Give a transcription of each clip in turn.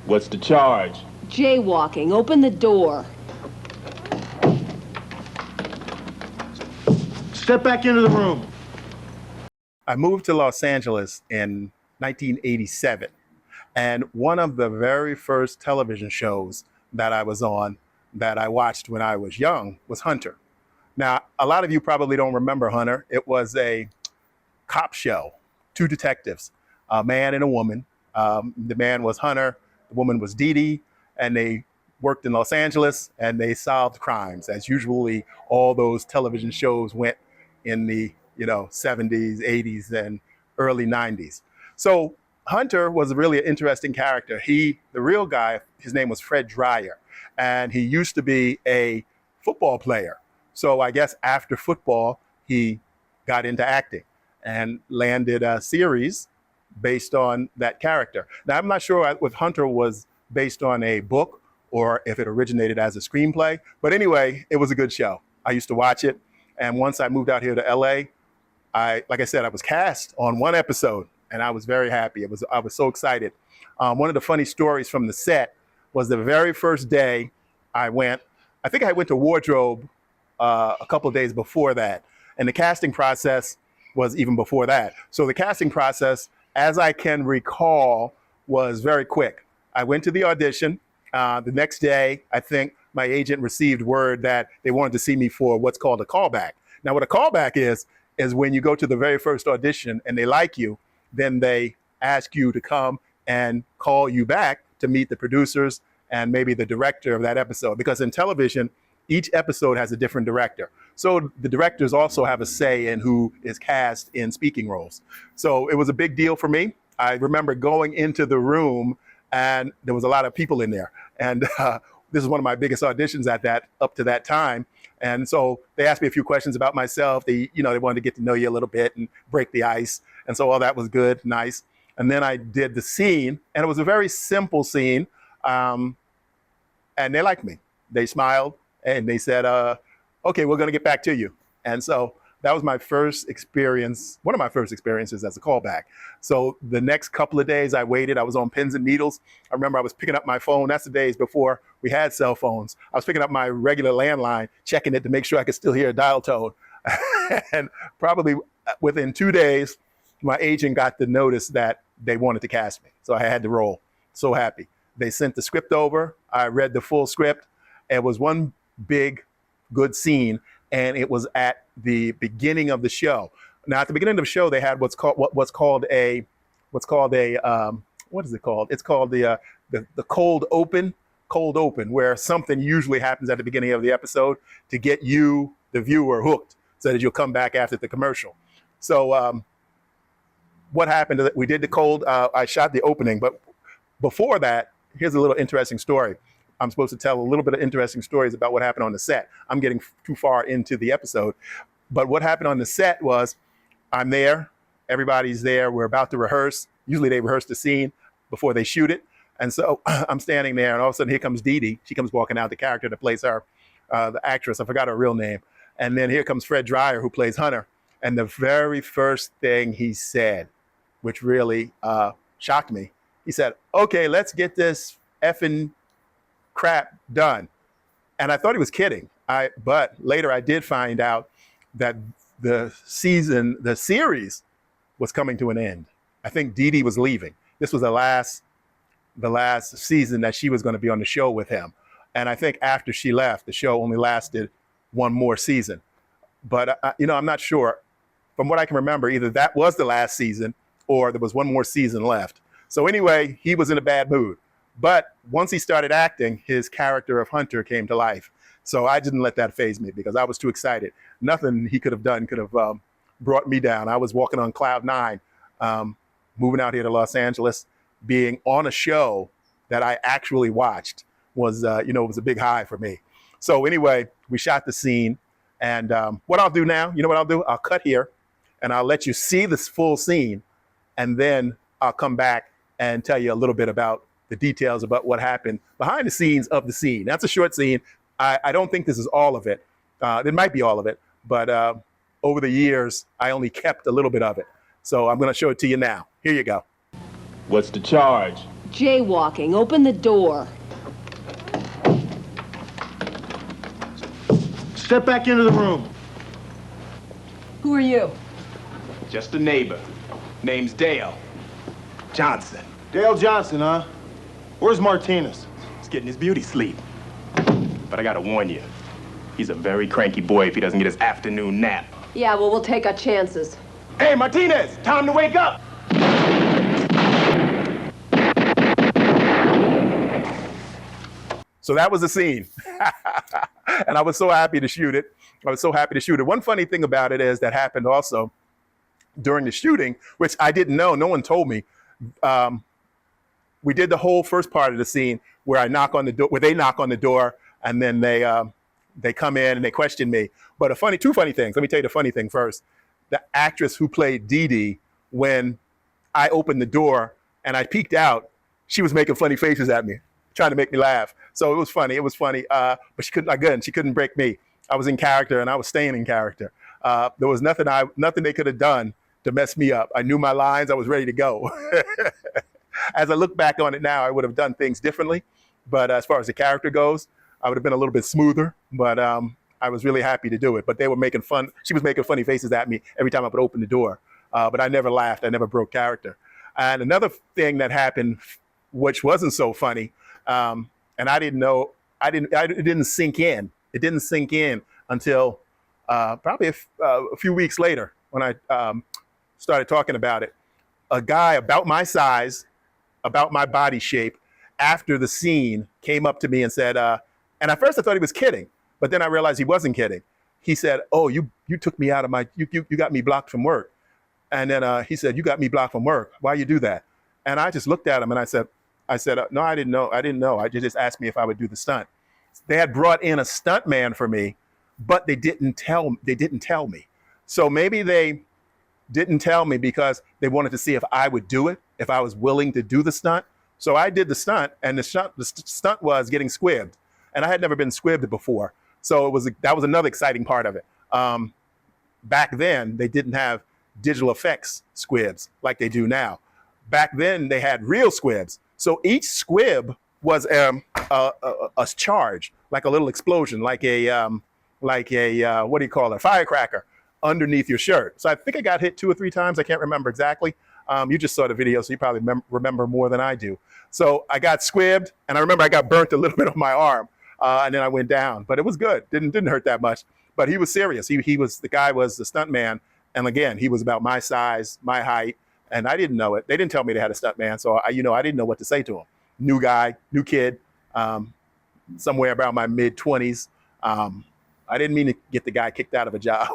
What's the charge? Jaywalking. Open the door. Step back into the room. I moved to Los Angeles in 1987, and one of the very first television shows that I was on that I watched when I was young was Hunter. Now, a lot of you probably don't remember Hunter. It was a cop show, two detectives, a man and a woman. The man was Hunter, the woman was Dee Dee, and they worked in Los Angeles and they solved crimes, as usually all those television shows went in the 70s, 80s, and early 90s. So Hunter was really an interesting character. The real guy, his name was Fred Dreyer, and he used to be a football player. So I guess after football, he got into acting and landed a series based on that character. Now, I'm not sure if Hunter was based on a book or if it originated as a screenplay, but anyway, it was a good show. I used to watch it. And once I moved out here to LA, like I said, I was cast on one episode and I was very happy. I was so excited. One of the funny stories from the set was the very first day I think I went to wardrobe a couple of days before that. And the casting process was even before that. So the casting process, as I can recall, was very quick. I went to the audition. The next day, I think my agent received word that they wanted to see me for what's called a callback. Now, what a callback is when you go to the very first audition and they like you, then they ask you to come and call you back to meet the producers and maybe the director of that episode. Because in television, each episode has a different director. So the directors also have a say in who is cast in speaking roles. So it was a big deal for me. I remember going into the room and there was a lot of people in there. And this is one of my biggest auditions up to that time. And so they asked me a few questions about myself. They wanted to get to know you a little bit and break the ice. And so all that was good, nice. And then I did the scene, and it was a very simple scene. And they liked me. They smiled and they said, okay, we're going to get back to you. And so that was my first experience, one of my first experiences as a callback. So the next couple of days I waited, I was on pins and needles. I remember I was picking up my phone. That's the days before we had cell phones. I was picking up my regular landline, checking it to make sure I could still hear a dial tone. And probably within 2 days, my agent got the notice that they wanted to cast me. So I had to roll. So happy. They sent the script over. I read the full script. It was one big, good scene. And it was at the beginning of the show. Now, at the beginning of the show, they had what's called the cold open, where something usually happens at the beginning of the episode to get you, the viewer, hooked, so that you'll come back after the commercial. So what happened? We did the cold. I shot the opening, but before that, here's a little interesting story. I'm supposed to tell a little bit of interesting stories about what happened on the set. I'm getting too far into the episode. But what happened on the set was I'm there, everybody's there, we're about to rehearse. Usually they rehearse the scene before they shoot it. And so I'm standing there and all of a sudden here comes Dee Dee. She comes walking out, the character that plays her, the actress, I forgot her real name. And then here comes Fred Dreyer, who plays Hunter. And the very first thing he said, which really shocked me, he said, okay, let's get this effing crap done. And I thought he was kidding. But later I did find out that the series was coming to an end. I think Dee Dee was leaving. This was the last season that she was going to be on the show with him. And I think after she left, the show only lasted one more season. But I'm not sure. From what I can remember, either that was the last season or there was one more season left. So anyway, he was in a bad mood. But once he started acting, his character of Hunter came to life. So I didn't let that faze me because I was too excited. Nothing he could have done could have brought me down. I was walking on cloud nine, moving out here to Los Angeles, being on a show that I actually watched was, it was a big high for me. So anyway, we shot the scene. And what I'll do now, you know what I'll do? I'll cut here and I'll let you see this full scene. And then I'll come back and tell you a little bit about the details about what happened behind the scenes of the scene. That's a short scene. I don't think this is all of it. It might be all of it, but over the years, I only kept a little bit of it. So I'm going to show it to you now. Here you go. What's the charge? Jaywalking. Open the door. Step back into the room. Who are you? Just a neighbor. Name's Dale Johnson. Dale Johnson, huh? Where's Martinez? He's getting his beauty sleep. But I gotta warn you, he's a very cranky boy if he doesn't get his afternoon nap. Yeah, well, we'll take our chances. Hey, Martinez, time to wake up! So that was the scene. And I was so happy to shoot it. One funny thing about it is that happened also during the shooting, which I didn't know. No one told me. We did the whole first part of the scene where they knock on the door, and then they come in and they question me. But two funny things. Let me tell you the funny thing first. The actress who played Dee Dee, when I opened the door and I peeked out, she was making funny faces at me, trying to make me laugh. So it was funny. But she couldn't break me. I was in character and I was staying in character. There was nothing they could have done to mess me up. I knew my lines. I was ready to go. As I look back on it now, I would have done things differently. But as far as the character goes, I would have been a little bit smoother. But I was really happy to do it. But they were making fun. She was making funny faces at me every time I would open the door. But I never laughed. I never broke character. And another thing that happened, which wasn't so funny, and I didn't know, it didn't sink in. It didn't sink in until probably a few weeks later when I started talking about it. A guy about my size, about my body shape, after the scene came up to me and said, and at first I thought he was kidding, but then I realized he wasn't kidding. He said, "Oh, you took me out of you got me blocked from work." And then he said, "You got me blocked from work. Why you do that?" And I just looked at him and I said, "No, I didn't know. I just asked me if I would do the stunt." They had brought in a stunt man for me, but they didn't tell me. So maybe they didn't tell me because they wanted to see if I would do it, if I was willing to do the stunt. So I did the stunt, and the stunt was getting squibbed. And I had never been squibbed before. So that was another exciting part of it. Back then, they didn't have digital effects squibs like they do now. Back then, they had real squibs. So each squib was a charge, like a little explosion, like a what do you call it, a firecracker underneath your shirt. So I think I got hit 2 or 3 times. I can't remember exactly. You just saw the video, so you probably remember more than I do. So I got squibbed, and I remember I got burnt a little bit on my arm, and then I went down. But it was good. Didn't hurt that much. But he was serious. The guy was the stunt man, and again, he was about my size, my height, and I didn't know it. They didn't tell me they had a stunt man, so I didn't know what to say to him. New guy, new kid, somewhere around my mid-20s. I didn't mean to get the guy kicked out of a job,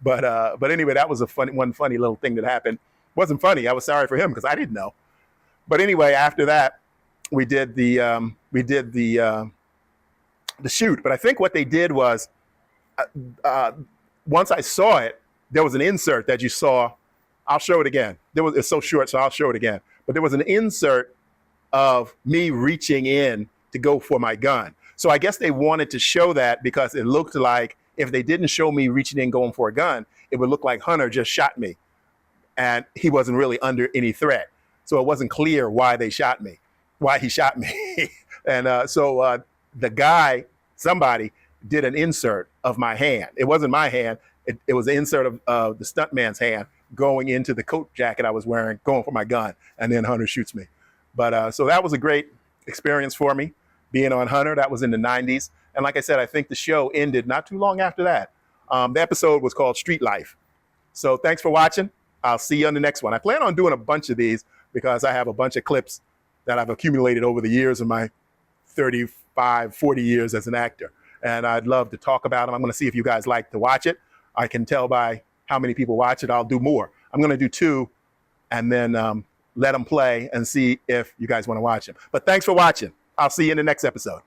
but anyway, that was one funny little thing that happened. Wasn't funny. I was sorry for him because I didn't know. But anyway, after that, we did the shoot. But I think what they did was, once I saw it, there was an insert that you saw. I'll show it again. It's so short, so I'll show it again. But there was an insert of me reaching in to go for my gun. So I guess they wanted to show that because it looked like if they didn't show me reaching in going for a gun, it would look like Hunter just shot me. And he wasn't really under any threat. So it wasn't clear why he shot me. And so somebody did an insert of my hand. It wasn't my hand. It was an insert of the stuntman's hand going into the coat jacket I was wearing, going for my gun. And then Hunter shoots me. But so that was a great experience for me, being on Hunter. That was in the 90s. And like I said, I think the show ended not too long after that. The episode was called Street Life. So thanks for watching. I'll see you on the next one. I plan on doing a bunch of these because I have a bunch of clips that I've accumulated over the years of my 35, 40 years as an actor. And I'd love to talk about them. I'm going to see if you guys like to watch it. I can tell by how many people watch it. I'll do more. I'm going to do 2 and then let them play and see if you guys want to watch them. But thanks for watching. I'll see you in the next episode.